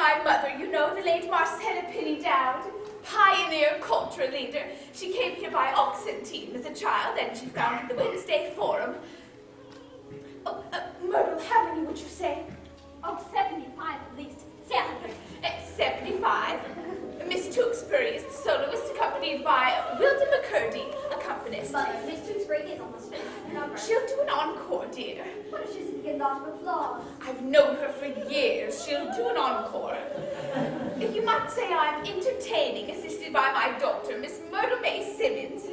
my mother, you know, the late Marcella Penny Dowd, pioneer culture leader. She came here by oxen team as a child, and she founded the Wednesday Forum. Oh, Myrtle, how many would you say? Oh, 75 at least. Say 100. 75. Miss Tewksbury is the soloist, accompanied by Wilda McCurdy, accompanist. Mother, Miss Tewksbury is almost finished with the number. She'll do an encore, dear. What if she's getting a lot of applause? I've known her for years. She'll do an encore. You might say I'm entertaining, assisted by my daughter, Miss Myrtle May Simmons.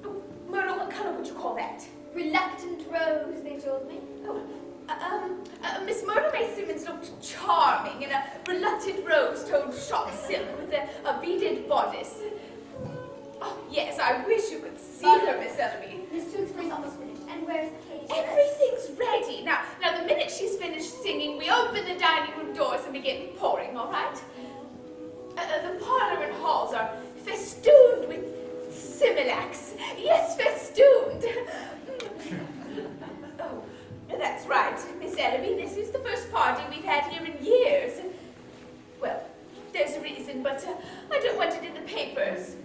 Oh, Myrtle, what color would you call that? Reluctant rose, they told me. Miss Myrtle May Simmons looked charming in a reluctant rose-toned shot silk with a beaded bodice. Oh, yes, I wish you could see her, Miss Ellaby. Miss Tewksbury's almost finished. And where's the cake? Everything's ready. Now, the minute she's finished singing, we open the dining room doors and begin pouring, all right? The parlor and halls are festooned with similacs. Yes, festooned. Oh, that's right, Miss Ellaby. This is the first party we've had here in years. Well, there's a reason, but I don't want it in the papers.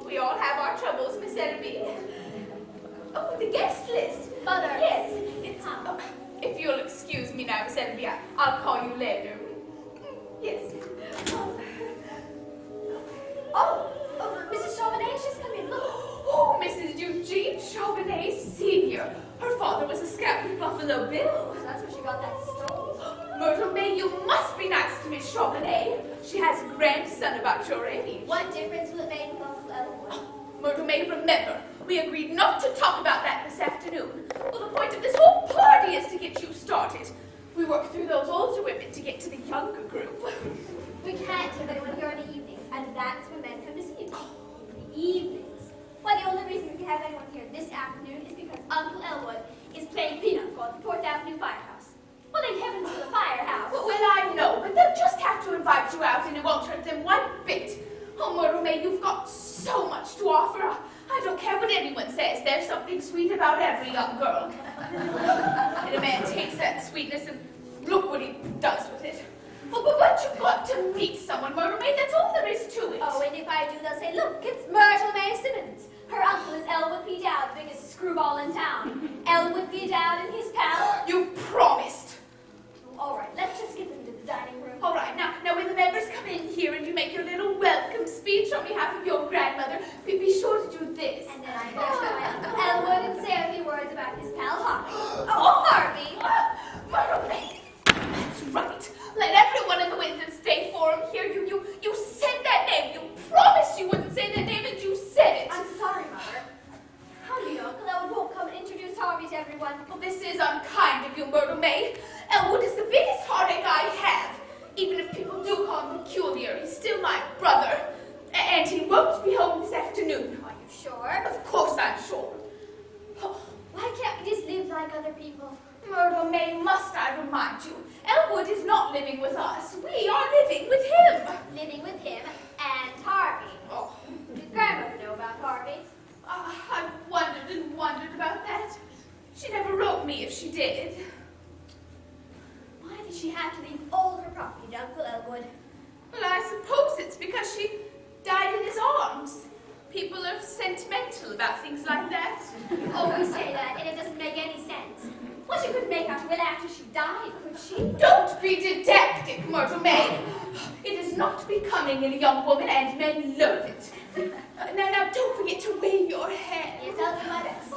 We all have our troubles, Miss Ellaby. Oh, the guest list. Mother. Yes, it's... if you'll excuse me now, Miss Ellaby, I'll call you later. Yes. Oh, Mrs. Chauvenet, she's come in. Look. Oh, Mrs. Eugene Chauvenet Sr. Her father was a scout with Buffalo Bill. So that's where she got that stole. Myrtle May, you must be nice to Miss Chauvenet. She has a grandson about your age. What difference will it make with Uncle Elwood? Myrtle May, remember, we agreed not to talk about that this afternoon. Well, the point of this whole party is to get you started. We work through those older women to get to the younger group. We can't have anyone here in the evenings, and that's when men come to see you. In the evenings. Why, the only reason we can have anyone here this afternoon is because Uncle Elwood is playing pinochle at the 4th Avenue Firehouse. Well, thank heavens for the firehouse. Well, I know, but they'll just have to invite you out, and it won't hurt them one bit. Oh, Myrtle May, you've got so much to offer. I don't care what anyone says. There's something sweet about every young girl. And a man takes that sweetness and look what he does with it. Well, but you've got to meet someone, Myrtle May. That's all there is to it. Oh, and if I do, they'll say, look, it's Myrtle May Simmons. Her uncle is Elwood P. Dowd, the biggest screwball in town. Elwood P. Dowd and his pal. You promised. All right, let's just get them to the dining room. All right, now when the members come in here and you make your little welcome speech on behalf of your grandmother, be sure to do this. And then I go to my Uncle Elwood and say a few words about his pal Harvey. Oh, Harvey! Myrtle May, that's right. Let everyone in the Wednesday Forum hear you. You said that name. You promised you wouldn't say that name, and you said it. I'm sorry, Mother. How do you know Uncle Elwood won't come and introduce Harvey to everyone? Well, this is unkind of you, Myrtle May. Elwood is the biggest heartache I have. Even if people do call him peculiar, he's still my brother. And he won't be home this afternoon. Are you sure? Of course I'm sure. Oh, Why can't we just live like other people? Myrtle May, must I remind you, Elwood is not living with us. We are living with him. Living with him and Harvey. Oh, Did Grandmother know about Harvey? I've wondered and wondered about that. She never wrote me if she did. Why did she have to leave all her property to Uncle Elwood? Well, I suppose it's because she died in his arms. People are sentimental about things like that. Oh, we say that, and it doesn't make any sense. Well, she couldn't make out a will after she died, could she? Don't be didactic, Myrtle May. It is not becoming in a young woman, and men loathe it. Now, don't forget to wave your hand. Yes, I'll do my best.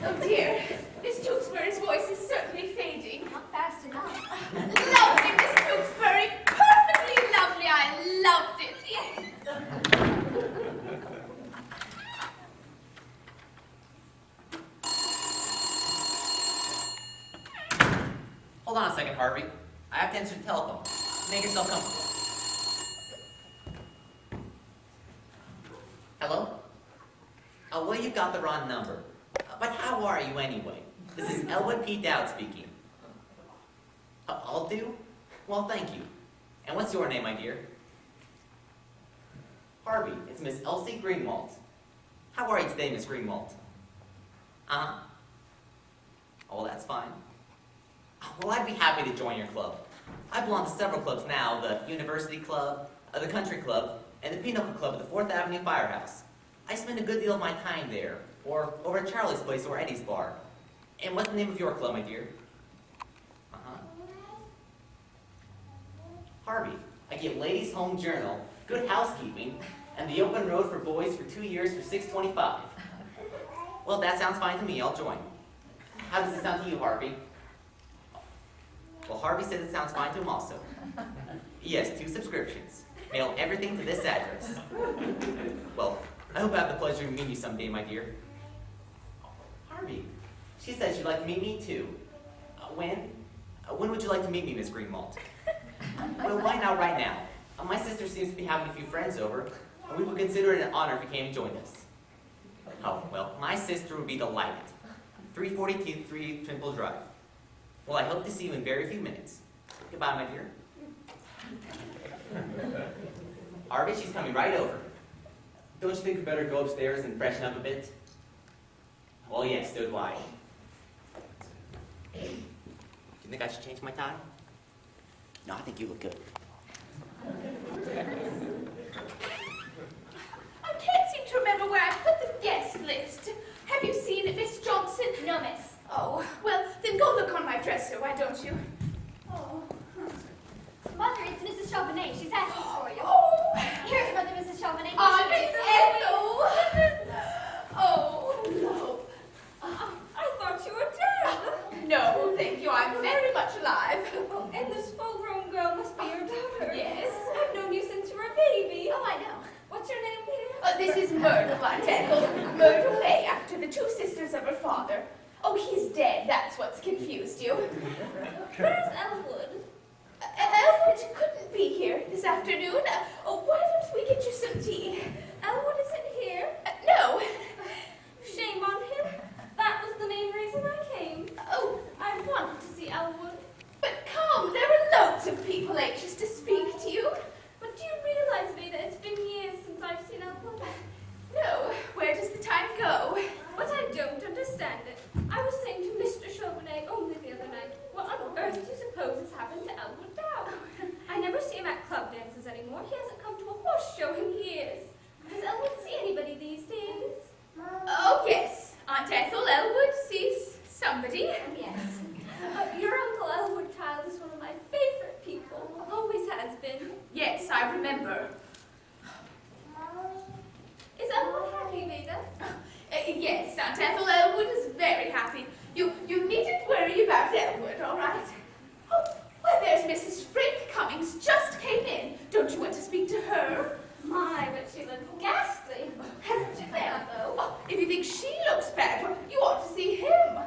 Oh, dear. Miss Tewksbury's voice is certainly fading. Not fast enough. Lovely, Miss Tewksbury. Perfectly lovely. I loved it. Hold on a second, Harvey. I have to answer the telephone. Make yourself comfortable. Hello? Oh, well, you got the wrong number. But how are you anyway? This is Elwood P. Dowd speaking. I'll do? Well, thank you. And what's your name, my dear? Harvey, it's Miss Elsie Greenwald. How are you today, Miss Greenwald? Uh-huh. Oh, well, that's fine. Well, I'd be happy to join your club. I belong to several clubs now, the University Club, the Country Club, and the Pinochle Club at the 4th Avenue Firehouse. I spend a good deal of my time there, or over at Charlie's place or Eddie's bar. And what's the name of your club, my dear? Harvey. I give Ladies' Home Journal, Good Housekeeping, and The Open Road for Boys for 2 years for $6.25. Well, that sounds fine to me. I'll join. How does it sound to you, Harvey? Well, Harvey says it sounds fine to him also. Yes, 2 subscriptions. Mail everything to this address. Well, I hope I have the pleasure of meeting you someday, my dear. Harvey, she said she'd like to meet me too. When? When would you like to meet me, Miss Greenwald? Well, why not right now? My sister seems to be having a few friends over, and we would consider it an honor if you came and joined us. Oh, well, my sister would be delighted. 342 Trimble Drive. Well, I hope to see you in very few minutes. Goodbye, my dear. Harvey, she's coming right over. Don't you think we better go upstairs and freshen up a bit? Well, yes, so do I. Do you think I should change my tie? No, I think you look good. I can't seem to remember where I put the guest list. Have you seen it, Miss Johnson? No, miss. Oh, well, then go look on my dresser, why don't you? Oh. Mother, it's Mrs. Chauvenet. She's asking for you. Oh, Here's Mother, Mrs. Chauvenet. Miss Ethel. Oh, no. I thought you were dead. No, thank you, I'm very much alive. Oh, and this full-grown girl must be your daughter. Yes. I've known you since you were a baby. Oh, I know. What's your name, Peter? This is Myrtle, Aunt Ethel. Myrtle May, after the 2 sisters of her father. Oh, he's dead, that's what's confused you. Where's Elwood? Elwood couldn't be here this afternoon. Why don't we get you some tea? Elwood isn't here. No. Shame on him. That was the main reason I came. Oh, I wanted to see Elwood. but come, there are loads of people anxious to speak to you. But do you realize, Veda, it's been years since I've seen Elwood? No, where does the time go? But I don't understand it. I was saying to Mr. Chauvenet only the other night, what on earth do you suppose has happened to Elwood now? I never see him at club dances anymore. He hasn't come to a horse show in years. Does Elwood see anybody these days? Oh, yes. Aunt Ethel, Elwood sees somebody. Yes. Your Uncle Elwood, child, is one of my favorite people. Always has been. Yes, I remember. Is Elwood happy, Veda? Yes, Aunt Ethel, Elwood is very happy. You needn't worry about Elwood, all right? Oh, well, there's Mrs. Frank Cummings, just came in. Don't you want to speak to her? My, but she looks ghastly. Hasn't she there, though? Oh, if you think she looks bad, well, you ought to see him.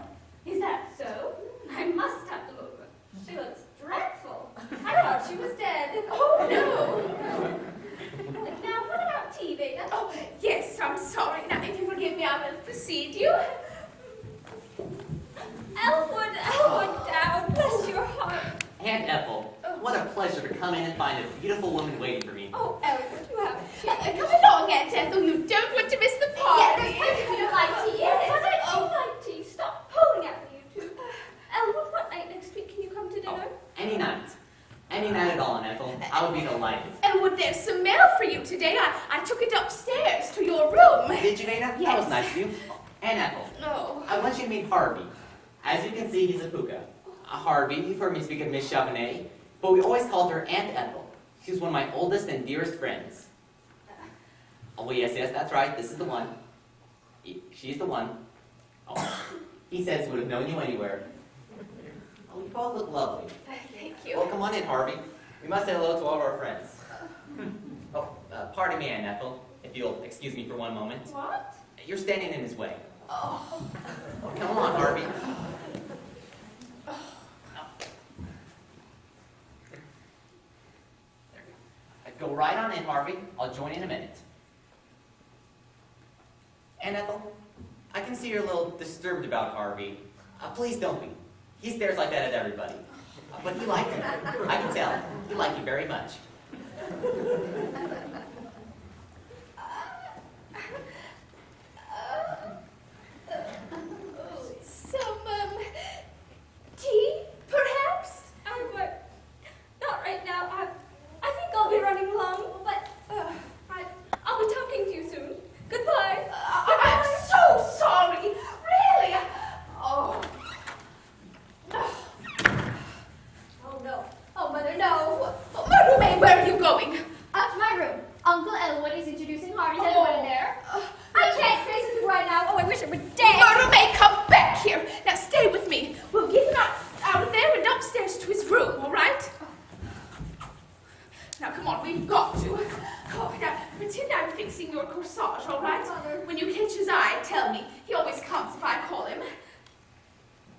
Is that so? I must have to look. She looks dreadful. I thought she was dead. Oh, no. Now, what about tea, Veda? Oh, yes, I'm sorry. Now, if you forgive me, I will precede you. Elwood down. Bless your heart. Aunt Ethel, what a pleasure to come in and find a beautiful woman waiting for me. Oh, Elwood, you have Come along, Aunt Ethel. You don't want to miss the party. Yes, you like tea. Yes, Yes. I do like tea. Stop pulling at me, you two. Elwood, what night next week can you come to dinner? Any night. Any night at all, Aunt Ethel. I would be delighted. Elwood, there's some mail for you today. I took it upstairs to your room. Did you, Veda? That Yes. was nice of you. Aunt Ethel, No. I want you to meet Harvey. As you can see, he's a puka. Harvey, you've heard me speak of Miss Chauvenet, but we always called her Aunt Ethel. She's one of my oldest and dearest friends. Oh, yes, that's right. This is the one. She's the one. Oh, he says would have known you anywhere. Oh, you both look lovely. Thank you. Well, come on in, Harvey. We must say hello to all of our friends. Oh, pardon me, Aunt Ethel, if you'll excuse me for one moment. What? You're standing in his way. Oh. Oh, come on, Harvey. Go right on in, Harvey. I'll join in a minute. Aunt Ethel, I can see you're a little disturbed about Harvey. Please don't be. He stares like that at everybody. But you like him. I can tell. You like you very much. Some, tea, perhaps? massage, all right? When you catch his eye, tell me. He always comes if I call him.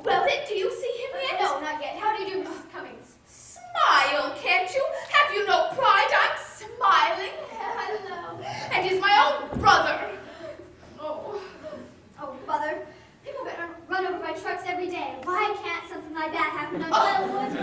Well then, do you see him yet? No, not yet. How do you do, Mrs. Cummings? Smile, can't you? Have you no pride? I'm smiling. Hello. And he's my own brother. Oh. Oh, Mother, people better run over by trucks every day. Why can't something like that happen on Elwood?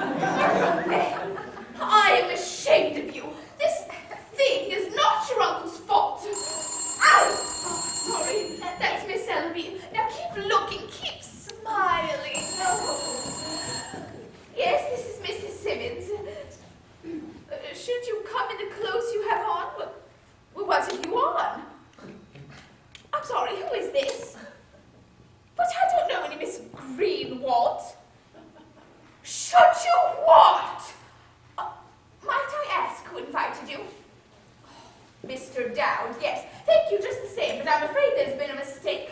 I am ashamed of you. This thing is not your uncle's fault. Ow! Oh, sorry. That's Miss Ellaby. Now keep looking. Keep smiling. Oh. Yes, this is Mrs. Simmons. Should you come in the clothes you have on? What have you on? I'm sorry, who is this? But I don't know any Miss Greenwald. Should you what? Might I ask who invited you? Mr. Dowd, yes. Thank you just the same, but I'm afraid there's been a mistake.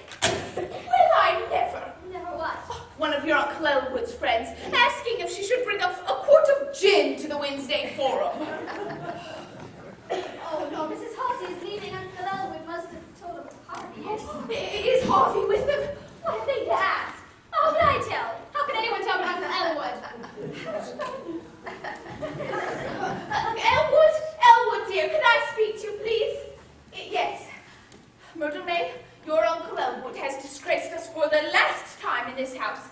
Well, I never. Never what? One of your Uncle Elwood's friends, asking if she should bring a quart of gin to the Wednesday forum. Oh, no, Mrs. Halsey is leaving. Uncle Elwood must have told him Harvey is. Is Harvey with them? What a thing to ask. How can I tell? How can anyone tell me Uncle Elwood? Elwood, dear, can I speak to you, please? Yes. Myrtle May, your Uncle Elwood has disgraced us for the last time in this house.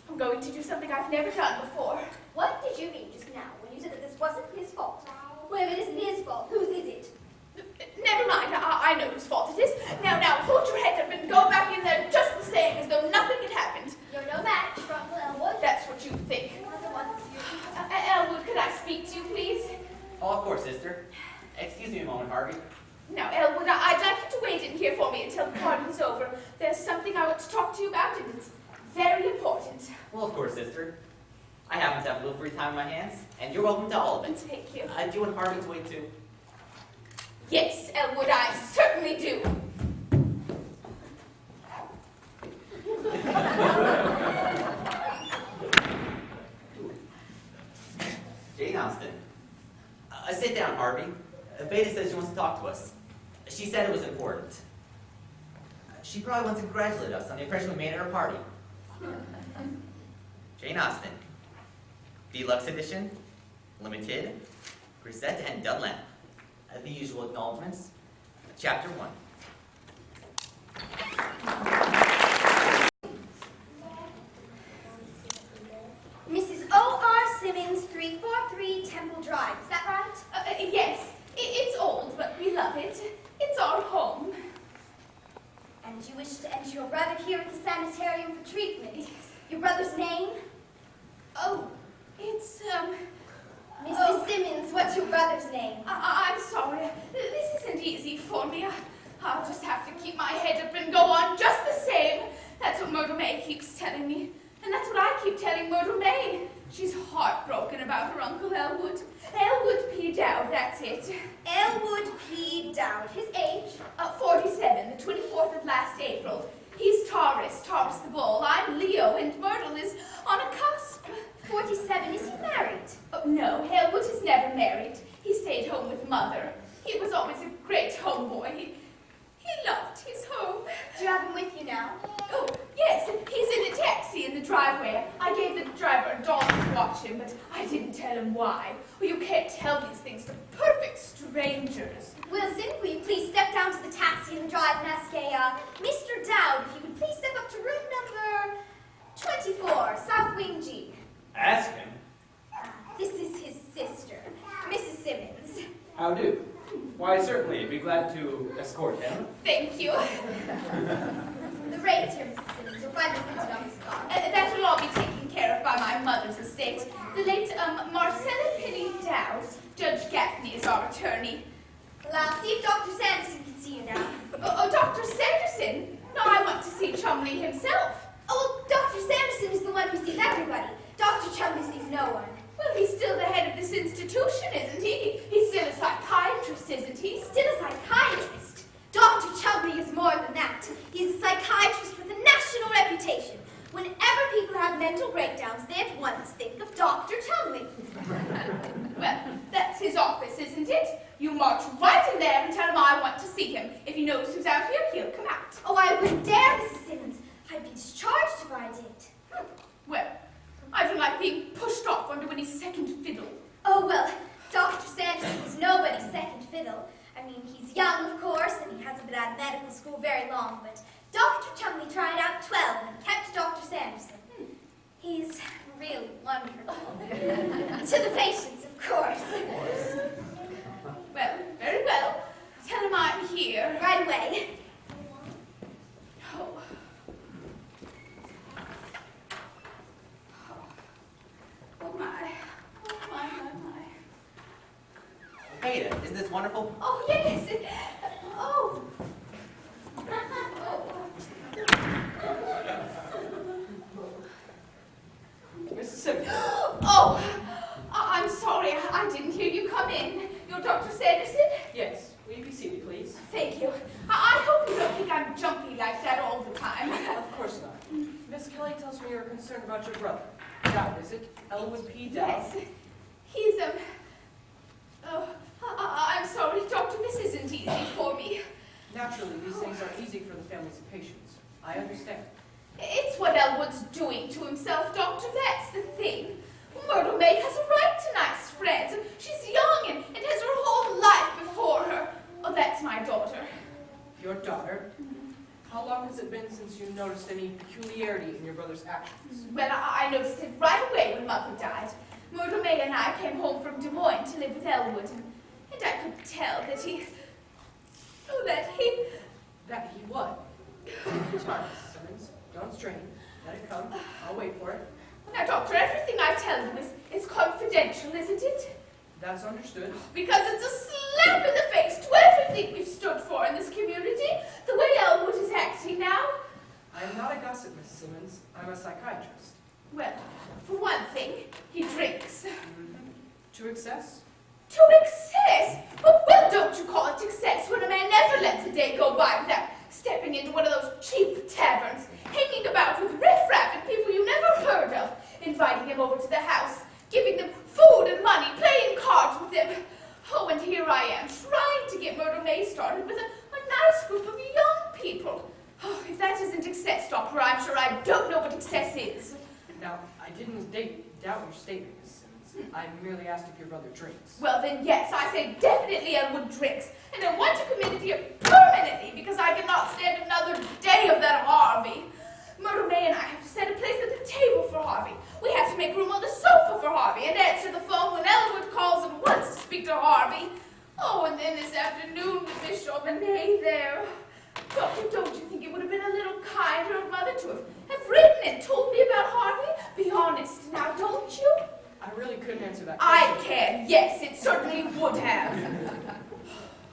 I'm going to do something I've never done before. What did you mean just now when you said that this wasn't his fault? Well, if it isn't his fault, whose is it? Never mind, I know whose fault it is. Now, hold your head up and go back in there just the same as though nothing had happened. You're no match for Uncle Elwood. That's what you think. Elwood, could I speak to you, please? Oh, of course, sister. Excuse me a moment, Harvey. Now, Elwood, I'd like you to wait in here for me until the party's over. There's something I want to talk to you about, and it's very important. Well, of course, sister. I happen to have a little free time on my hands, and you're welcome to all of it. Thank you. Do you want Harvey to wait too? Yes, Elwood, I certainly do. Jane Austen. Sit down, Harvey. Beta says she wants to talk to us. She said it was important. She probably wants to congratulate us on the impression we made at her party. Jane Austen. Deluxe edition, limited, Grisette and Dunlap. The usual acknowledgments. Chapter 1. Mrs. O.R. Simmons, 343 Temple Drive. Is that right? Yes, it's old, but we love it. It's our home. And you wish to enter your brother here at the sanitarium for treatment. Yes. Your brother's name? Oh, it's, Mrs. Simmons, what's your brother's name? I'm sorry. This isn't easy for me. I'll just have to keep my head up and go on just the same. That's what Myrtle May keeps telling me. And that's what I keep telling Myrtle May. She's heartbroken about her Uncle Elwood. Elwood P. Dowd, that's it. Elwood P. Dowd. His age? 47, the 24th of last April. He's Taurus the bull. I'm Leo, and Myrtle is on a cusp. 47. Is he married? Oh, no, Elwood is never married. He stayed home with Mother. He was always a great homeboy. He loved his home. Do you have him with you now? Oh, yes, he's in a taxi in the driveway. I gave the driver a dollar to watch him, but I didn't tell him why. Well, you can't tell these things to perfect strangers. Wilson, will you please step down to the taxi in the drive and ask Mr. Dowd if you would please step up to room number 24, South Wing G. Ask him. This is his sister, Mrs. Simmons. How do? Why, certainly. Be glad to escort him. Thank you. The rates here, Mrs. Simmons. You'll find them printed on his card. That will all be taken care of by my mother's estate. The late Marcella Penny Dowd. Judge Gaffney is our attorney. Well, I'll see if Dr. Sanderson can see you now. Oh, Dr. Sanderson? No, I want to see Chumley himself. Oh, well, Dr. Sanderson is the one who sees everybody. Dr. Chumley sees no one. Well, he's still the head of this institution, isn't he? He's still a psychiatrist, isn't he? Still a psychiatrist. Dr. Chumley is more than that. He's a psychiatrist with a national reputation. Whenever people have mental breakdowns, they at once think of Dr. Chumley. Well, that's his office, isn't it? You march right in there and tell him I want to see him. If he knows who's out here, he'll come out. Oh, I wouldn't dare, Mrs. Simmons. I'd be discharged if I did. Well, I don't like being pushed off onto any second fiddle. Oh, well, Dr. Sanderson is nobody's second fiddle. I mean, he's young, of course, and he hasn't been out of medical school very long, but Dr. Chumley tried out 12 and kept Dr. Sanderson. He's really wonderful. To the patients, of course. Well, very well. Tell him I'm here. Right away. Oh. Oh my. Oh my. Ada, isn't this wonderful? Oh, yes. Oh. Mrs. Simmons. Oh, I'm sorry. I didn't hear you come in. You're Dr. Sanderson? Yes. Will you be seated, please? Thank you. I hope you don't think I'm jumpy like that all the time. Of course not. Miss Kelly tells me you're concerned about your brother. Dowd, is it? Elwood P. Dowd? Yes. He's, oh, I'm sorry, Doctor. This isn't easy for me. Naturally, these things aren't easy for the families of patients. I understand. It's what Elwood's doing to himself, Doctor. That's the thing. Myrtle May has a right to nice friends. She's young and has her whole life before her. Oh, that's my daughter. Your daughter? How long has it been since you noticed any peculiarity in your brother's actions? Well, I noticed it right away when Mother died. Myrtle May and I came home from Des Moines to live with Elwood, and I could tell that he... Oh, that he... That he what? Take your time, Mrs. Simmons. Don't strain. Let it come. I'll wait for it. Now, Doctor, everything I tell you is confidential, isn't it? That's understood. Because it's a slap in the face to everything we've stood for in this community, the way Elwood is acting now. I am not a gossip, Mrs. Simmons. I'm a psychiatrist. Well, for one thing, he drinks. To excess? To excess? Oh, well, don't you call it excess when a man never lets a day go by without stepping into one of those cheap taverns, hanging about with riffraff and people you never heard of, inviting him over to the house, giving them food and money, playing cards with them. Oh, and here I am, trying to get Myrtle May started with a nice group of young people. Oh, if that isn't excess, Doctor, I'm sure I don't know what excess is. Now, I didn't doubt your statement, Mrs. Simmons. I merely asked if your brother drinks. Well, then, yes, I say definitely Elwood drinks, and I want to commit it here permanently because I cannot stand another day of that Harvey. Myrtle May and I have to set a place at the table for Harvey. We have to make room on the sofa for Harvey and answer the phone when Elwood calls and wants to speak to Harvey. Oh, and then this afternoon with Miss Chauvenet there. Doctor, don't you think it would have been a little kinder of Mother to have written and told me about Harvey? Be honest now, don't you? I really couldn't answer that I question. can, yes, it certainly would have.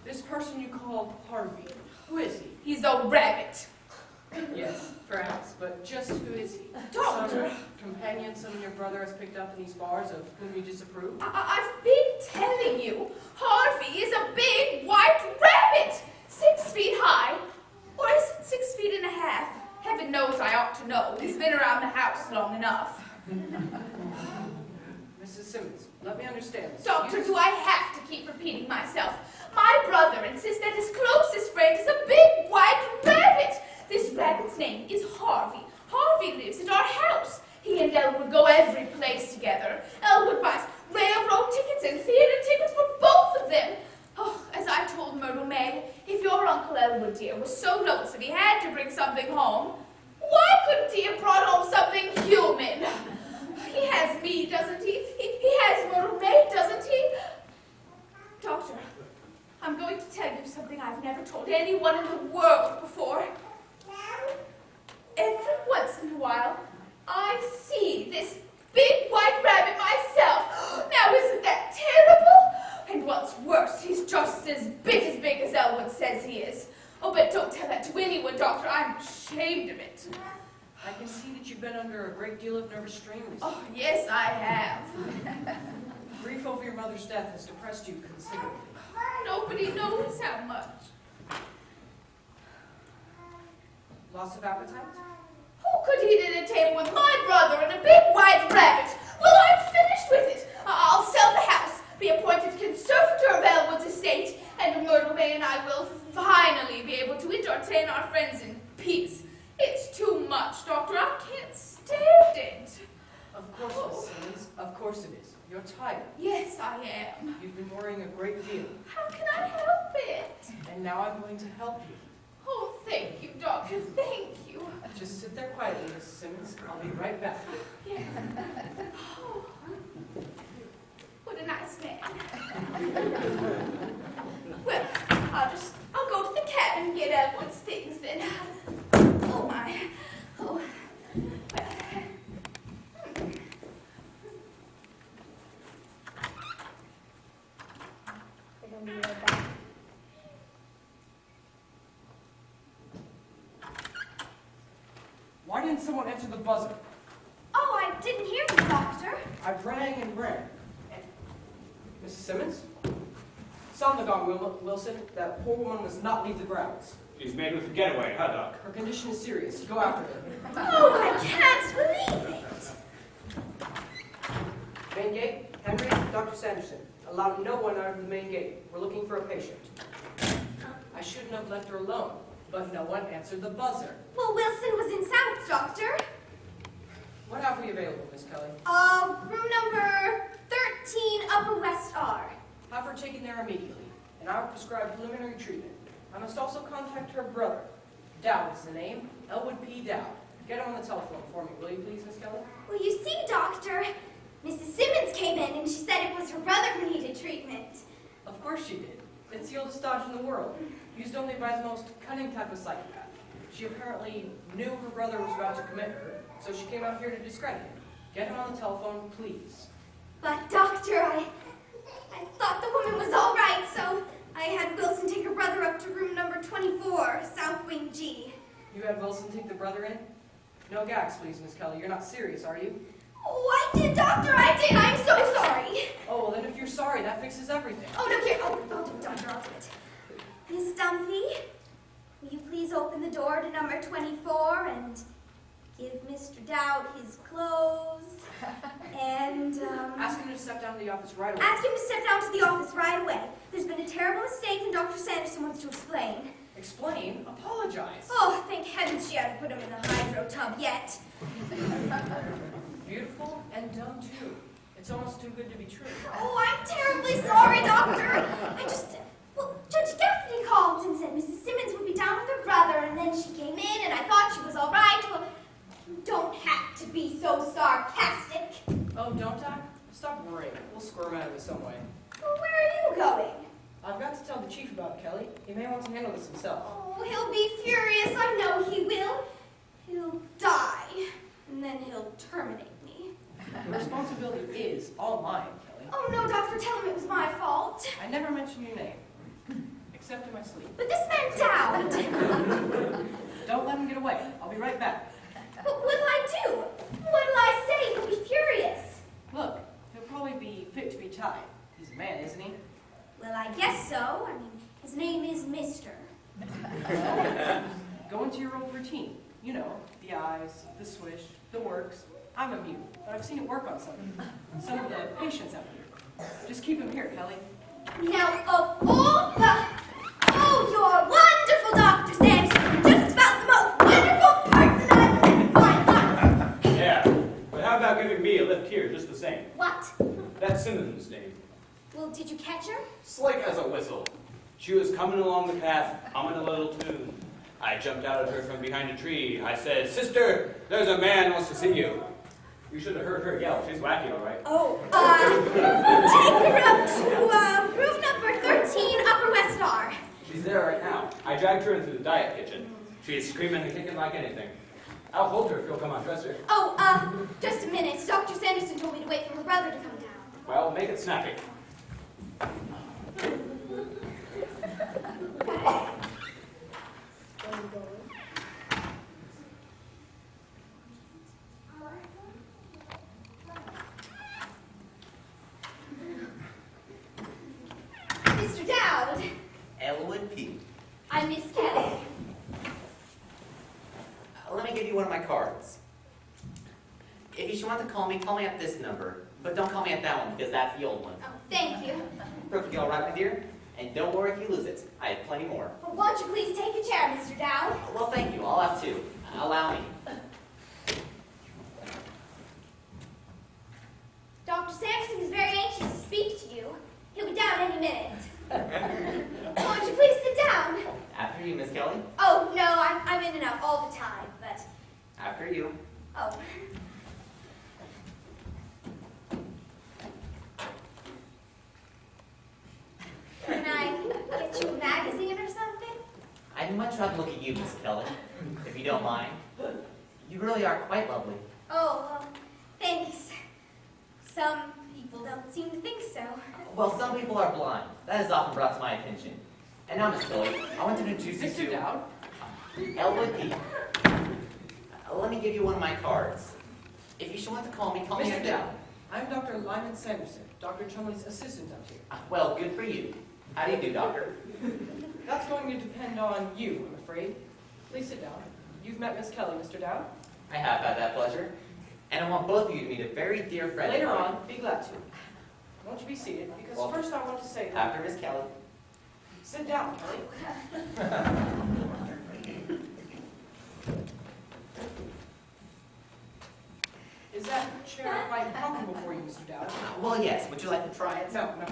This person you call Harvey, who is he? He's a rabbit. Yes, perhaps, but just who is he? Doctor. Some companion some of your brother has picked up in these bars of whom you disapprove? I've been telling you, Harvey is a big white rabbit, 6 feet high. Or is it 6 feet and a half? Heaven knows I ought to know. He's been around the house long enough. Mrs. Simmons, let me understand this. Doctor, do I have to keep repeating myself? My brother insists that his closest friend is a big white rabbit. This rabbit's name is Harvey. Harvey lives at our house. He and Elwood go every place together. Elwood buys railroad tickets and theater tickets for both of them. Oh, as I told Myrtle May, if your Uncle Elwood, dear, was so lonesome he had to bring something home, why couldn't he have brought home something human? He has me, doesn't he? He has Myrtle May, doesn't he? Doctor, I'm going to tell you something I've never told anyone in the world before. Every once in a while, I see this big white rabbit myself. Now, isn't that terrible? And what's worse, he's just as big as Elwood says he is. Oh, but don't tell that to anyone, Doctor. I'm ashamed of it. I can see that you've been under a great deal of nervous strain recently. Oh, yes, I have. Grief over your mother's death has depressed you considerably. Nobody knows how much. Loss of appetite? Who could eat at a table with my brother and a big white rabbit? Well, I'm finished with it. I'll sell the house, be appointed conservator of Elwood's estate, Myrtle May and I will finally be able to entertain our friends in peace. It's too much, Doctor. I can't stand it. Of course, Miss Simmons. Of course it is. You're tired. Yes, I am. You've been worrying a great deal. How can I help it? And now I'm going to help you. Oh, thank you, Doctor. Thank you. Just sit there quietly, Miss Simmons. I'll be right back. Yeah. Oh, what a nice man. Well, I'll go to the cabin and get Elwood's things then. Oh my. Oh. Well. They're gonna be right back. Why didn't someone answer the buzzer? Oh, I didn't hear you, Doctor. I rang and rang. Mrs. Simmons? Sound the gong, Wilson. That poor woman must not leave the grounds. She's made with a getaway, huh, Doc? Her condition is serious. Go after her. Oh, I can't believe it. Main gate, Henry, Dr. Sanderson. Allow no one out of the main gate. We're looking for a patient. I shouldn't have left her alone, but no one answered the buzzer. Well, Wilson was in South, Doctor. What have we available, Miss Kelly? Room number 13, Upper West R. Have her taken there immediately, and I will prescribe preliminary treatment. I must also contact her brother. Dowd is the name, Elwood P. Dowd. Get him on the telephone for me, will you please, Miss Kelly? Well, you see, Doctor, Mrs. Simmons came in and she said it was her brother who needed treatment. Of course she did. It's the oldest dodge in the world, used only by the most cunning type of psychopath. She apparently knew her brother was about to commit her, so she came out here to discredit him. Get him on the telephone, please. But, Doctor, I thought the woman was all right, so I had Wilson take her brother up to room number 24, South Wing G. You had Wilson take the brother in? No gags, please, Miss Kelly. You're not serious, are you? Oh, I did, Doctor, I did. I'm so sorry. Oh, well, then if you're sorry, that fixes everything. Oh, no, here. Oh, Doctor, I'll do it. Miss Stumpy, will you please open the door to number 24 and give Mr. Dowd his clothes and, Ask him to step down to the office right away. ask him to step down to the office right away. There's been a terrible mistake and Dr. Sanderson wants to explain. Explain? Apologize. Oh, thank heavens she hadn't put him in the hydro tub yet. Beautiful and dumb, too. It's almost too good to be true. Oh, I'm terribly sorry, Doctor. Well, Judge Gaffney called and said Mrs. Simmons would be down with her brother, and then she came in, and I thought she was all right. Well, you don't have to be so sarcastic. Oh, don't I? Stop worrying. We'll squirm out of it some way. Well, where are you going? I've got to tell the chief about Kelly. He may want to handle this himself. Oh, he'll be furious. I know he will. He'll die, and then he'll terminate me. The responsibility is all mine, Kelly. Oh, no, Doctor, tell him it was my fault. I never mentioned your name, except in my sleep. But this man Dowd. Don't let him get away. I'll be right back. But what'll I do? What'll I say? He'll be furious. Look, he'll probably be fit to be tied. He's a man, isn't he? Well, I guess so. I mean, his name is Mr. Go into your old routine. You know, the eyes, the swish, the works. I'm a mute, but I've seen it work on some of the patients out here. Just keep him here, Kelly. Now, of all the... Oh, you're wonderful, Dr. Sanderson. You're just about the most wonderful person I've met in my life. Yeah, but how about giving me a lift here just the same? What? That's Simmons' name. Well, did you catch her? Slick as a whistle. She was coming along the path, humming a little tune. I jumped out at her from behind a tree. I said, "Sister, there's a man wants to see you." You should have heard her yell. She's wacky, all right. Oh, take her up to room number 13, Upper West R. She's there right now. I dragged her into the diet kitchen. She's screaming and kicking like anything. I'll hold her if you'll come undress her. Oh, just a minute. Dr. Sanderson told me to wait for her brother to come down. Well, make it snappy. Mr. Dowd, Elwood P. I'm Miss Kelly. Let me give you one of my cards. If you should want to call me at this number. But don't call me at that one, because that's the old one. Oh, thank you. Perfectly all right, my dear? And don't worry if you lose it. I have plenty more. Well, won't you please take a chair, Mr. Dowd? Well, thank you. I'll have two. Allow me. Dr. Sanderson is very anxious to speak to you. He'll be down any minute. Won't you please sit down? After you, Miss Kelly. Oh, no, I'm in and out all the time, but... After you. Oh. Can I get you a magazine or something? I'd much rather look at you, Miss Kelly, if you don't mind. You really are quite lovely. Oh, thanks. Some people don't seem to think so. Well, some people are blind. That is often brought to my attention. And now, Miss Kelly, I want to introduce you Mr. to Dowd, Elwood P. Let me give you one of my cards. If you should want to call me Mr. again. Dowd, I'm Dr. Lyman Sanderson, Dr. Chumley's assistant up here. Well, good for you. How do you do, Doctor? That's going to depend on you, I'm afraid. Please sit down. You've met Miss Kelly, Mr. Dowd. I have had that pleasure. And I want both of you to meet a very dear friend Later of mine. on, be glad to. Won't you be seated? Because Well, first I want to say, After Miss Kelly. sit down, Kelly. Is that chair quite comfortable for you, Mr. Dowd? Well, yes. Would you like to try it? No, no.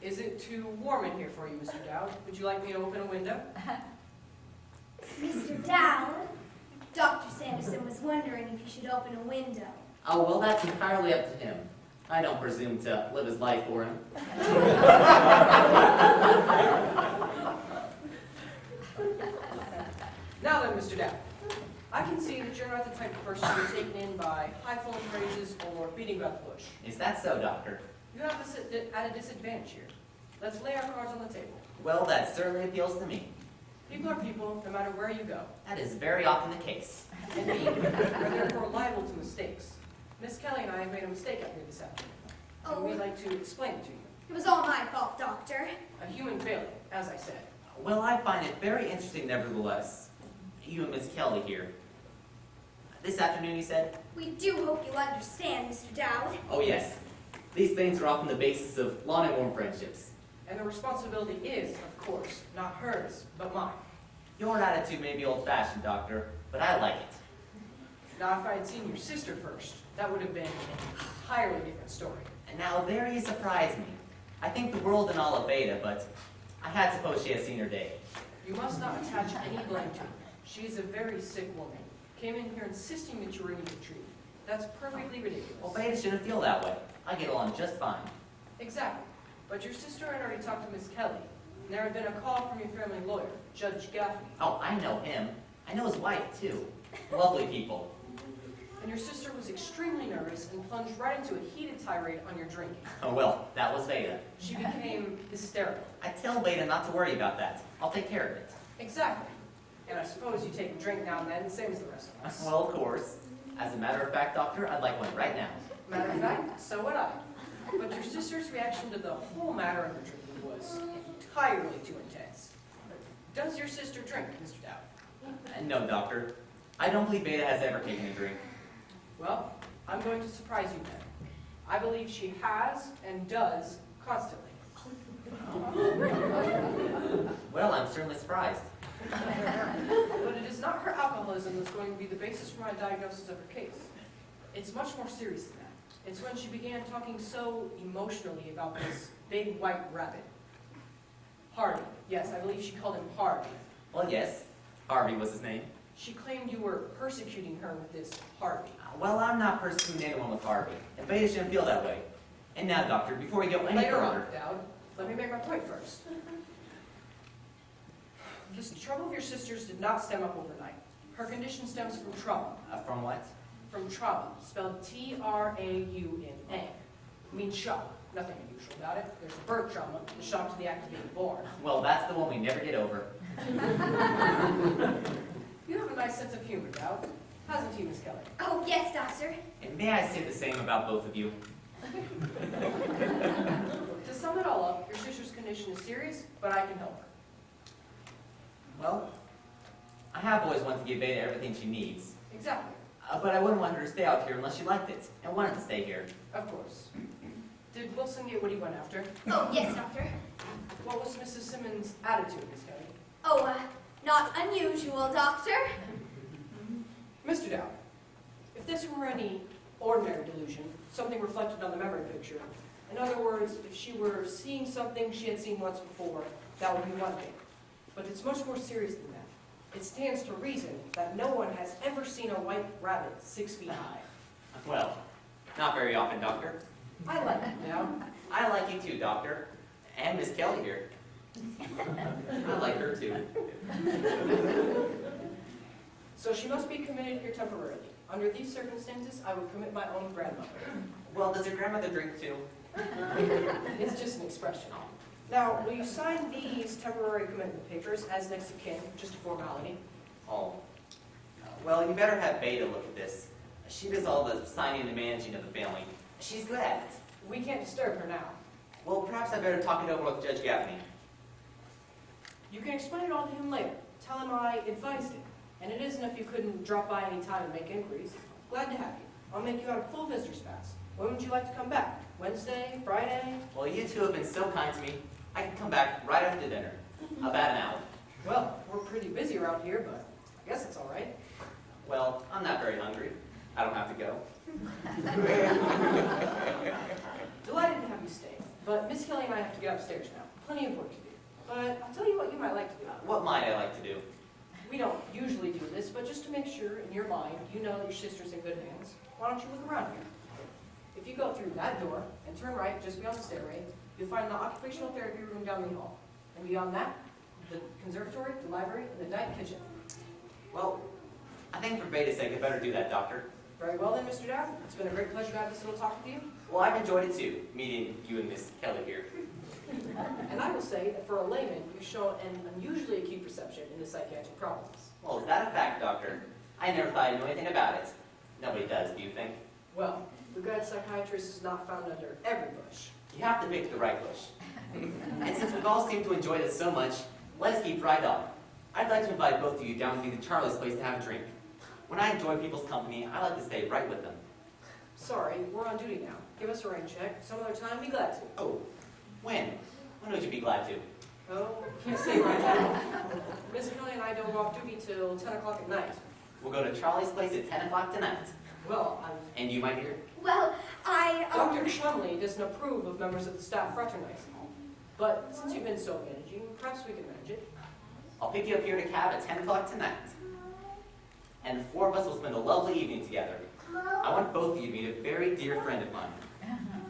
Is it too warm in here for you, Mr. Dowd? Would you like me to open a window? Mr. Dowd, Dr. Sanderson was wondering if you should open a window. Oh, well, that's entirely up to him. I don't presume to live his life for him. Now then, Mr. Dowd, I can see that you're not the type of person to be taken in by high-flown phrases or beating about the bush. Is that so, Doctor? You have us at a disadvantage here. Let's lay our cards on the table. Well, that certainly appeals to me. People are people, no matter where you go. That is very often the case. Indeed, are therefore liable to mistakes. Miss Kelly and I have made a mistake up here this afternoon. And we'd like to explain it to you. It was all my fault, Doctor. A human failing, as I said. Well, I find it very interesting, nevertheless. You and Miss Kelly here. This afternoon, you said? We do hope you understand, Mr. Dowd. Oh, yes. These things are often the basis of long and warm friendships. And the responsibility is, of course, not hers, but mine. Your attitude may be old-fashioned, Doctor, but I like it. Now, if I had seen your sister first, that would have been an entirely different story. And now there you surprise me. I think the world and all of Beta, but I had supposed she had seen her day. You must not attach any blame to her. She is a very sick woman. Came in here insisting that you were needed treatment. That's perfectly ridiculous. Well, Beta shouldn't feel that way. I get along just fine. Exactly. But your sister had already talked to Miss Kelly, and there had been a call from your family lawyer, Judge Gaffney. Oh, I know him. I know his wife, too. Lovely people. And your sister was extremely nervous and plunged right into a heated tirade on your drinking. Oh, well, that was Beta. She became hysterical. I tell Beta not to worry about that. I'll take care of it. Exactly. And I suppose you take a drink now and then, same as the rest of us. Well, of course. As a matter of fact, Doctor, I'd like one right now. Matter of fact, so would I. But your sister's reaction to the whole matter of the drinking was entirely too intense. Does your sister drink, Mr. Dowd? No, Doctor. I don't believe Beta has ever taken a drink. Well, I'm going to surprise you then. I believe she has and does constantly. Well, I'm certainly surprised. But it is not her alcoholism that's going to be the basis for my diagnosis of her case. It's much more serious than that. It's when she began talking so emotionally about this big white rabbit. Harvey. Yes, I believe she called him Harvey. Well, yes. Harvey was his name. She claimed you were persecuting her with this Harvey. Well, I'm not persecuting anyone with Harvey. And Beta shouldn't feel that way. And now, Doctor, before we go any Later further... on, Dowd, let me make my point first. This trouble of your sister's did not stem up overnight. Her condition stems from trauma. from what? From trauma, spelled T-R-A-U-M-A. It means shock. Nothing unusual about it. There's the birth trauma, the shock to the act of being born. Well, that's the one we never get over. You have a nice sense of humor, Dowd. Hasn't he, Miss Kelly? Oh, yes, Doctor. And may I say the same about both of you? To sum it all up, your sister's condition is serious, but I can help her. Well, I have always wanted to give Beta everything she needs. Exactly. But I wouldn't want her to stay out here unless she liked it and wanted to stay here. Of course. Did Wilson get what he went after? Oh, yes, Doctor. What was Mrs. Simmons' attitude, Miss Kelly? Oh, not unusual, Doctor. Mr. Dowd, if this were any ordinary delusion, something reflected on the memory picture, in other words, if she were seeing something she had seen once before, that would be one thing. But it's much more serious than that. It stands to reason that no one has ever seen a white rabbit 6 feet high. Well, not very often, Doctor. I like you, Dowd. I like you too, Doctor. And Miss Kelly here. I like her too. So she must be committed here temporarily. Under these circumstances, I would commit my own grandmother. Well, does your grandmother drink too? It's just an expression. Now, will you sign these temporary commitment papers as next of kin, just a formality? Oh. Well, you better have Beta look at this. She does all the signing and managing of the family. She's good at it. We can't disturb her now. Well, perhaps I better talk it over with Judge Gaffney. You can explain it all to him later. Tell him I advised it. And it isn't if you couldn't drop by any time and make inquiries. Glad to have you. I'll make you out a full visitor's pass. When would you like to come back? Wednesday? Friday? Well, you two have been so kind to me. I can come back right after dinner. About an hour. Well, we're pretty busy around here, but I guess it's all right. Well, I'm not very hungry. I don't have to go. Delighted to have you stay. But Miss Kelly and I have to get upstairs now. Plenty of work to do. But I'll tell you what you might like to do. What might I like to do? We don't usually do this, but just to make sure in your mind you know that your sister's in good hands, why don't you look around here? If you go through that door and turn right just beyond the stairway, you'll find the occupational therapy room down the hall. And beyond that, the conservatory, the library, and the night kitchen. Well, I think for Beta's sake, I better do that, Doctor. Very well then, Mr. Dowd. It's been a great pleasure to have this little talk with you. Well, I've enjoyed it too, meeting you and Miss Kelly here. And I will say that for a layman, you've shown an unusually acute perception into psychiatric problems. Well, is that a fact, Doctor? I never thought I knew anything about it. Nobody does, do you think? Well, the good psychiatrist is not found under every bush. You have to pick the right bush. And since we've all seemed to enjoy this so much, let us keep right on. I'd like to invite both of you down to Charlie's place to have a drink. When I enjoy people's company, I like to stay right with them. Sorry, we're on duty now. Give us a rain check. Some other time, be glad to. Oh, when? When would you be glad to? Oh, can't say right now. Miss Kelly and I don't go off duty till 10 o'clock at night. We'll go to Charlie's place at 10 o'clock tonight. Well, And you, my dear? Well, Dr. Shumley doesn't approve of members of the staff fraternizing. But since you've been so managing, perhaps we can manage it. I'll pick you up here in a cab at 10 o'clock tonight. And the four of us will spend a lovely evening together. I want both of you to meet a very dear friend of mine.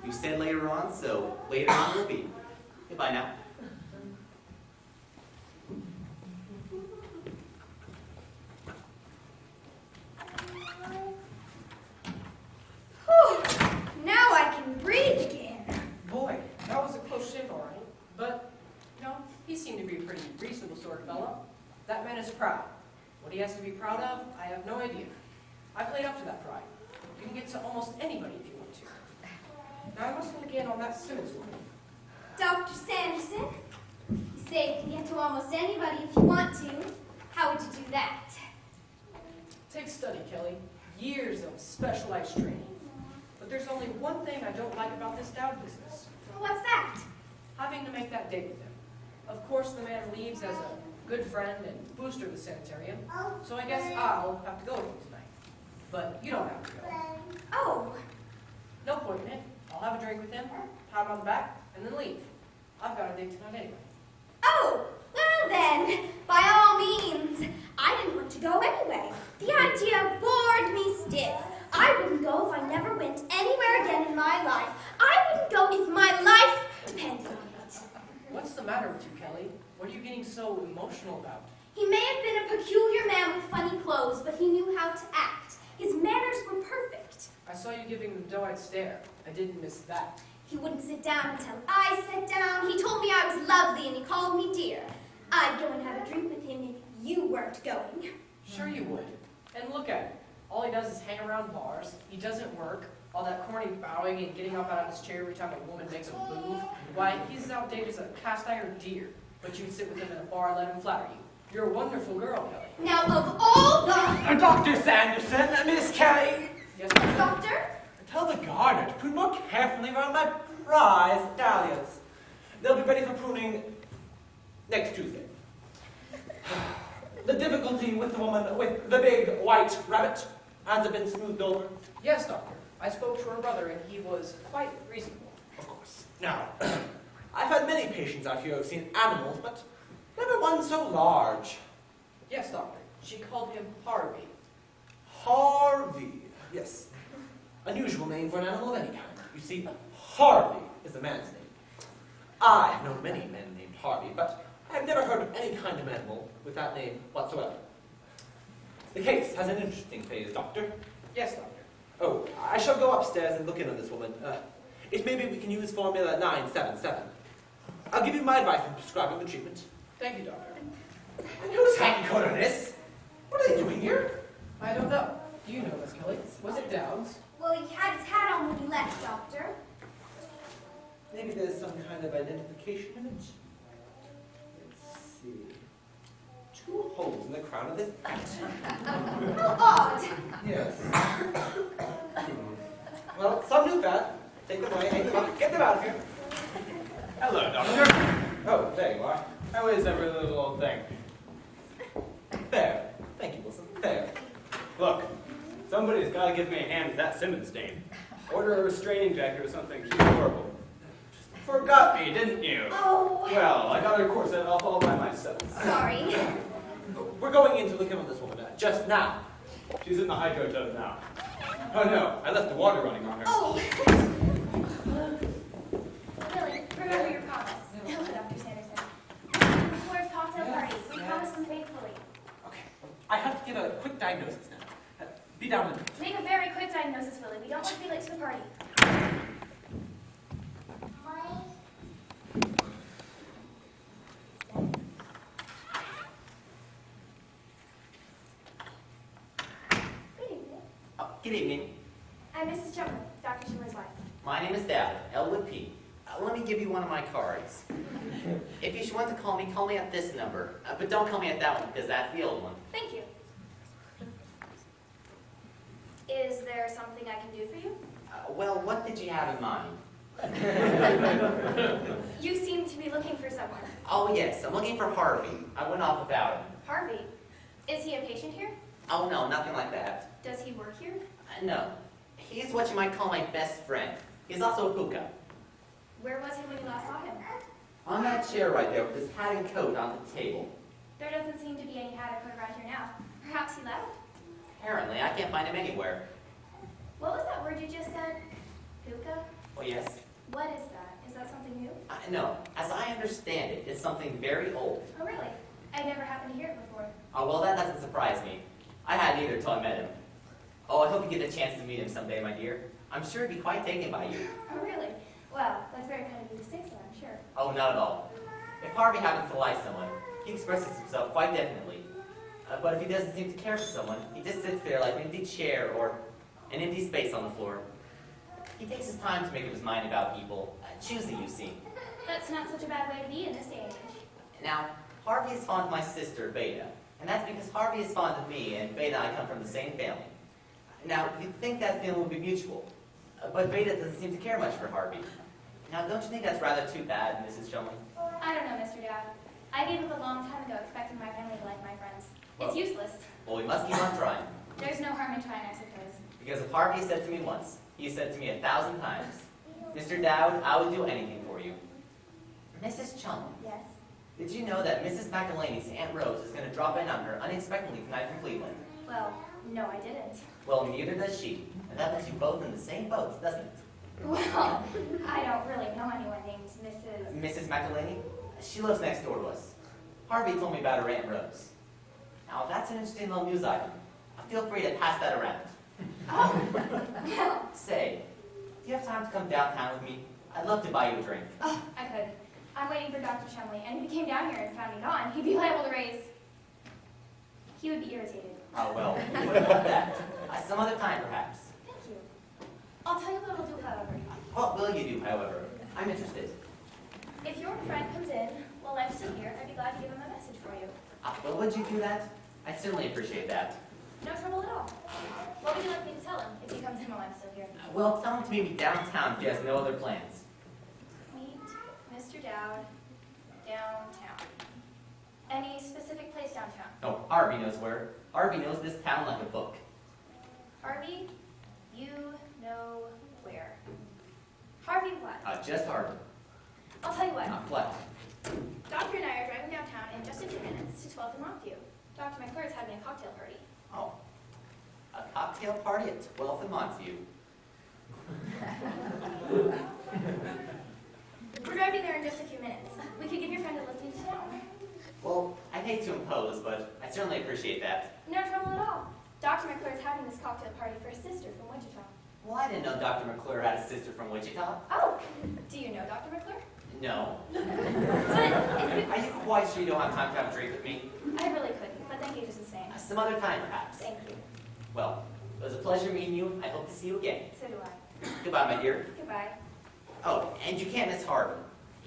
You said later on, so later on will be. Goodbye now. Whew, now I can breathe again. Boy, that was a close shave, all right. But, you know, he seemed to be a pretty reasonable sort of fellow. That man is proud. What he has to be proud of, I have no idea. I played up to that pride. You can get to almost anybody if you want to. Now I must look again on that Simmons woman. Dr. Sanderson, you say you can get to almost anybody if you want to. How would you do that? Take study, Kelly. Years of specialized training. But there's only one thing I don't like about this Dowd business. What's that? Having to make that date with him. Of course, the man leaves as a good friend and booster of the sanitarium, so I guess I'll have to go with him tonight. But you don't have to go. Oh, No point in it. I'll have a drink with him, pat him on the back, and then leave. I've got a date tonight anyway. oh, well then, by all means. I didn't want to go anyway. The idea bored me stiff. I wouldn't go if I never went anywhere again in my life. I wouldn't go if my life depended on it. What's the matter with you, Kelly? What are you getting so emotional about? He may have been a peculiar man with funny clothes, but he knew how to act. His manners were perfect. I saw you giving the doe-eyed stare. I didn't miss that. He wouldn't sit down until I sat down. He told me I was lovely and he called me dear. I'd go and have a drink with him if you weren't going. Sure you would. And look at him. All he does is hang around bars. He doesn't work. All that corny bowing and getting up out of his chair every time a woman makes a move. Why, he's as outdated as a cast iron deer. But you'd sit with him in a bar and let him flatter you. You're a wonderful girl, Kelly. Now, of all the... Dr. Sanderson, Miss Kelly, Yes, ma'am. Doctor? tell the gardener to prune more carefully around my prize dahlias. They'll be ready for pruning next Tuesday. The difficulty with the woman with the big white rabbit, has it been smoothed over? Yes, doctor. I spoke to her brother, and he was quite reasonable. Of course. Now, I've had many patients out here who've seen animals, but never one so large. Yes, doctor. She called him Harvey. Harvey. Yes. Unusual name for an animal of any kind. You see, Harvey is a man's name. I have known many men named Harvey, but I have never heard of any kind of animal with that name whatsoever. The case has an interesting phase, Doctor. Yes, doctor. Oh, I shall go upstairs and look in on this woman. If maybe we can use formula 977. I'll give you my advice in prescribing the treatment. Thank you, doctor. And who's hanging coat on this? What are they doing here? I don't know. Do you know, Miss Kelly? Was it Downs? Well, he had his hat on when he left, Doctor. Maybe there's some kind of identification in it. Let's see. 2 holes in the crown of this hat. How odd. Yes. Well, some new fat. Take them away, hang them up, get them out of here. Hello, Doctor. Oh, there you are. How is every little old thing? There. Thank you, Wilson. There. Look, somebody's got to give me a hand with that Simmons dame. Order a restraining jacket or something. She's horrible. Forgot me, didn't you? Oh, Well, I got her corset off all by myself. sorry. We're going in to look in on this woman just now. She's in the hydro tub now. Oh no, I left the water running on her. Oh. Lily, remember your promise. Hello, Dr. Sanderson. Before his cocktail party, we promised him faithfully. Okay. I have to give a quick diagnosis now. Be down in a minute. Make a very quick diagnosis, Willie. We don't want to be late to the party. Good evening. Oh, good evening. I'm Mrs. Chumley, Dr. Chumley's wife. My name is Dad, Elwood P. Let me give you one of my cards. If you should want to call me at this number. But don't call me at that one, because that's the old one. Thank you. Is there something I can do for you? Well, what did you have in mind? You seem to be looking for someone. Oh, yes, I'm looking for Harvey. I went off without him. Harvey. Is he a patient here? Oh, no, nothing like that. Does he work here? No. He's what you might call my best friend. He's also a hookah. Where was he when you last saw him? On that chair right there with his hat and coat on the table. There doesn't seem to be any hat or coat around here now. Perhaps he left? Apparently, I can't find him anywhere. What was that word you just said? Hookah? Oh, yes? What is that? Is that something new? No. As I understand it, it's something very old. Oh, really? I never happened to hear it before. Oh, well, that doesn't surprise me. I hadn't either until I met him. Oh, I hope you get the chance to meet him someday, my dear. I'm sure he'd be quite taken by you. Oh, really? Well, that's very kind of you to say so, I'm sure. Oh, not at all. If Harvey happens to like someone, he expresses himself quite definitely. But if he doesn't seem to care for someone, he just sits there like an empty chair or an empty space on the floor. He takes his time to make up his mind about people, choosing, you see. That's not such a bad way to be in this day and age. Now, Harvey is fond of my sister, Beta. And that's because Harvey is fond of me, and Beta and I come from the same family. Now, you'd think that feeling would be mutual. But Beta doesn't seem to care much for Harvey. Now, don't you think that's rather too bad, Mrs. Chumley? I don't know, Mr. Dowd. I gave up a long time ago expecting my family to like my friends. It's Well- useless. Well, we must keep on trying. There's no harm in trying, I suppose. Because if Harvey said to me once, he said to me 1,000 times, Mr. Dowd, I would do anything for you. Mrs. Chumley, Yes. did you know that Mrs. McElhaney's Aunt Rose is going to drop in on her unexpectedly tonight from Cleveland? Well, no, I didn't. Well, neither does she. And that puts you both in the same boat, doesn't it? Well, I don't really know anyone named Mrs. Mrs. McElhaney? She lives next door to us. Harvey told me about her Aunt Rose. Now, that's an interesting little news item. Feel free to pass that around. Oh, well, Say, do you have time to come downtown with me? I'd love to buy you a drink. oh, I could. I'm waiting for Dr. Chumley, and if he came down here and found me gone, he'd be liable to raise... He would be irritated. Oh, well, what about that? Some other time, perhaps. Thank you. I'll tell you what I'll do, however. What will you do, however? I'm interested. If your friend comes in while I'm still here, I'd be glad to give him a message for you. Well, would you do that? I certainly appreciate that. No trouble at all. What would you like me to tell him if he comes in while I'm still here? Well, tell him to meet me downtown if he has no other plans. Meet Mr. Dowd downtown. Any specific place downtown? Oh, Harvey knows where. Harvey knows this town like a book. Harvey, you know where. Harvey what? Just Harvey. I'll tell you what. What? Doctor and I are driving downtown in just a few minutes to 12th and Longview. Dr. McClure's having a cocktail party. Oh, a cocktail party at 12th and Montview. We're driving there in just a few minutes. We could give your friend a lift into town. Well, I'd hate to impose, but I certainly appreciate that. No trouble at all. Dr. McClure's having this cocktail party for his sister from Wichita. Well, I didn't know Dr. McClure had a sister from Wichita. Oh, do you know Dr. McClure? No. But if Are you quite sure you don't have time to have a drink with me? I really couldn't, but thank you just the same. Some other time, perhaps. Thank you. Well, it was a pleasure meeting you. I hope to see you again. So do I. Goodbye, my dear. Goodbye. Oh, and you can't miss Harvey.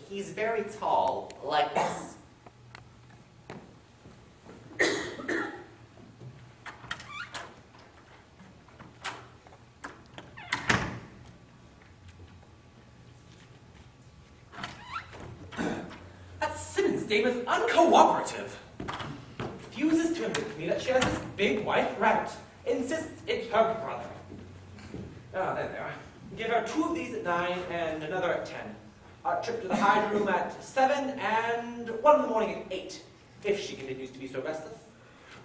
He's very tall, like this. That Simmons dame is uncooperative. Refuses to admit to me that she has this big white rabbit. Insists it's her brother. Ah, there they are. Give her 2 of these at 9 and another at 10. A trip to the Hyde room at 7 and 1 in the morning at 8. If she continues to be so restless.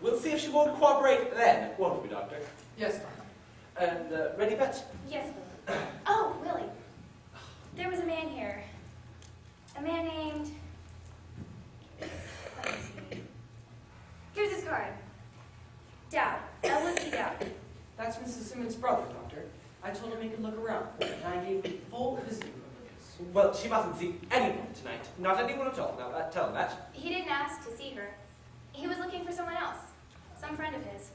We'll see if she won't cooperate then, won't we, Doctor? Yes, Doctor. And ready, Bet? Yes, Willie. Oh, Willie. There was a man here. A man named... Let me see. Here's his card. Dowd. Elwood P. Dowd. That's Mrs. Simmons' brother, Doctor. I told him he could look around, and I gave him full visiting privileges. Well, she mustn't see anyone tonight. Not anyone at all. Now, tell him that. He didn't ask to see her. He was looking for someone else. Some friend of his.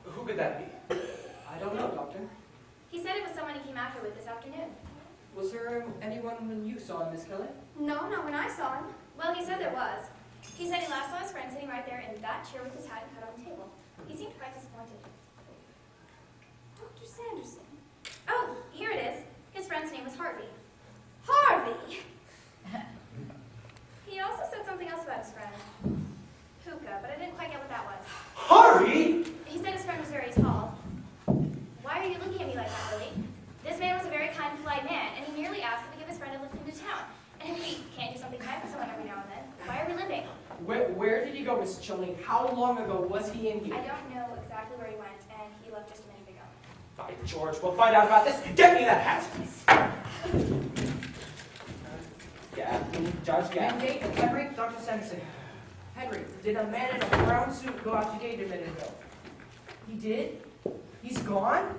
Who could that be? I don't know, Doctor. He said it was someone he came out here with this afternoon. Was there anyone when you saw him, Miss Kelly? No, not when I saw him. Well, he said there was. He said he last saw his friend sitting right there in that chair with his hat cut on the table. He seemed quite disappointed. Dr. Sanderson. Oh, here it is. His friend's name was Harvey. Harvey! He also said something else about his friend. Hookah, but I didn't quite get what that was. Harvey! He said his friend was very tall. Why are you looking at me like that, Willie? This man was a very kind, polite man, and he merely asked to give his friend a lift into town. And if we can't do something kind for someone every now and then, why are we living? Where did he go, Miss Chilney? How long ago was he in here? I don't know exactly where he went, and he left just a minute ago. By George, we'll find out about this. Get me that hat! Judge Mandate, Henry, Dr. Sanderson. Henry, did a man in a brown suit go out the gate a minute ago? He did? He's gone?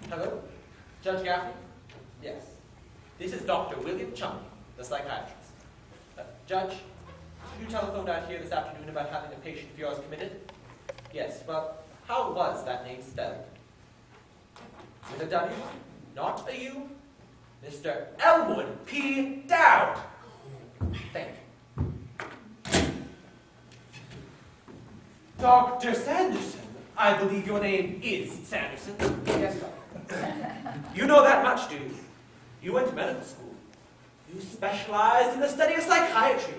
Hello? Judge Gaffney? Yes. This is Dr. William Chumley, the psychiatrist. Judge, you telephoned out here this afternoon about having a patient of yours committed? Yes, well, how was that name spelled? With a W, not a U? Mr. Elwood P. Dowd. Thank you. Dr. Sanderson, I believe your name is Sanderson. Yes, Doctor. You know that much, do you? You went to medical school. You specialized in the study of psychiatry.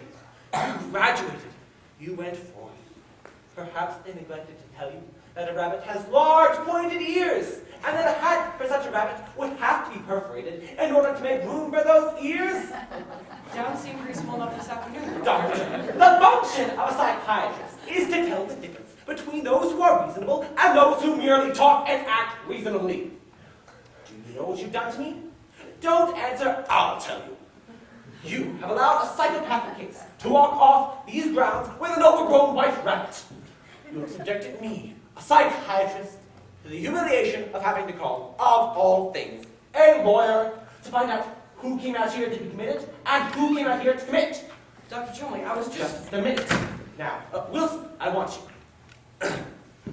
You graduated. You went forth. Perhaps they neglected to tell you that a rabbit has large pointed ears, and that a hat for such a rabbit would have to be perforated in order to make room for those ears? Down seemed reasonable enough this afternoon. Doctor, the function of a psychiatrist is to tell the difference between those who are reasonable and those who merely talk and act reasonably. Do you know what you've done to me? Don't answer, I'll tell you. You have allowed a psychopathic case to walk off these grounds with an overgrown white rabbit. You have subjected me, a psychiatrist, to the humiliation of having to call, of all things, a lawyer to find out who came out here to be committed and who came out here to commit. Dr. Chumley, I was Just a minute. Now, Wilson, I want you.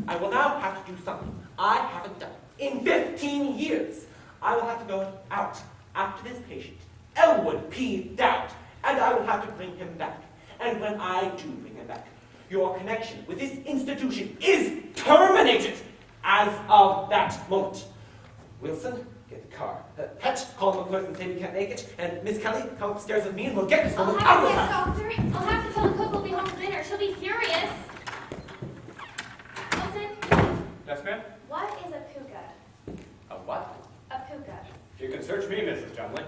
I will now have to do something I haven't done in 15 years. I will have to go out after this patient Elwood P. Dowd, and I will have to bring him back. And when I do bring him back, your connection with this institution is terminated as of that moment. Wilson, get the car. Het, call McClure and say we can't make it. And Miss Kelly, come upstairs with me and we'll get this woman out of the house. Doctor. I'll have to tell the cook we'll be home for dinner. She'll be furious. Wilson, Yes, ma'am? what is a puka? A what? A puka. You can search me, Mrs. Jumley.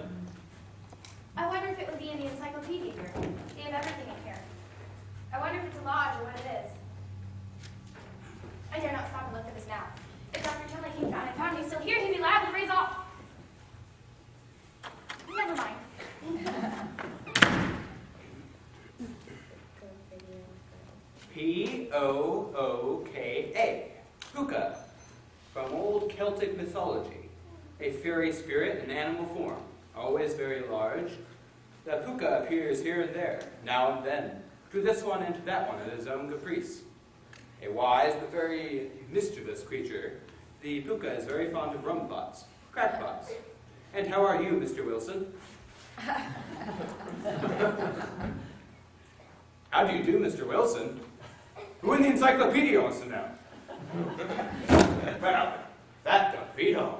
I wonder if it would be in the encyclopedia here. They have everything in here. I wonder if it's a lodge or what it is. I dare not stop and look for this now. If Dr. Jumley came down and found me still here, he'd be liable to raise all. Never mind. P-O-O-K-A. Puka. From old Celtic mythology. A fairy spirit in animal form. Always very large. The puka appears here and there, now and then, to this one and to that one at his own caprice. A wise but very mischievous creature, the puka is very fond of rum pots, crackpots. And how are you, Mr. Wilson? How do you do, Mr. Wilson? Who in the encyclopedia wants to know? Well, that don't beat home.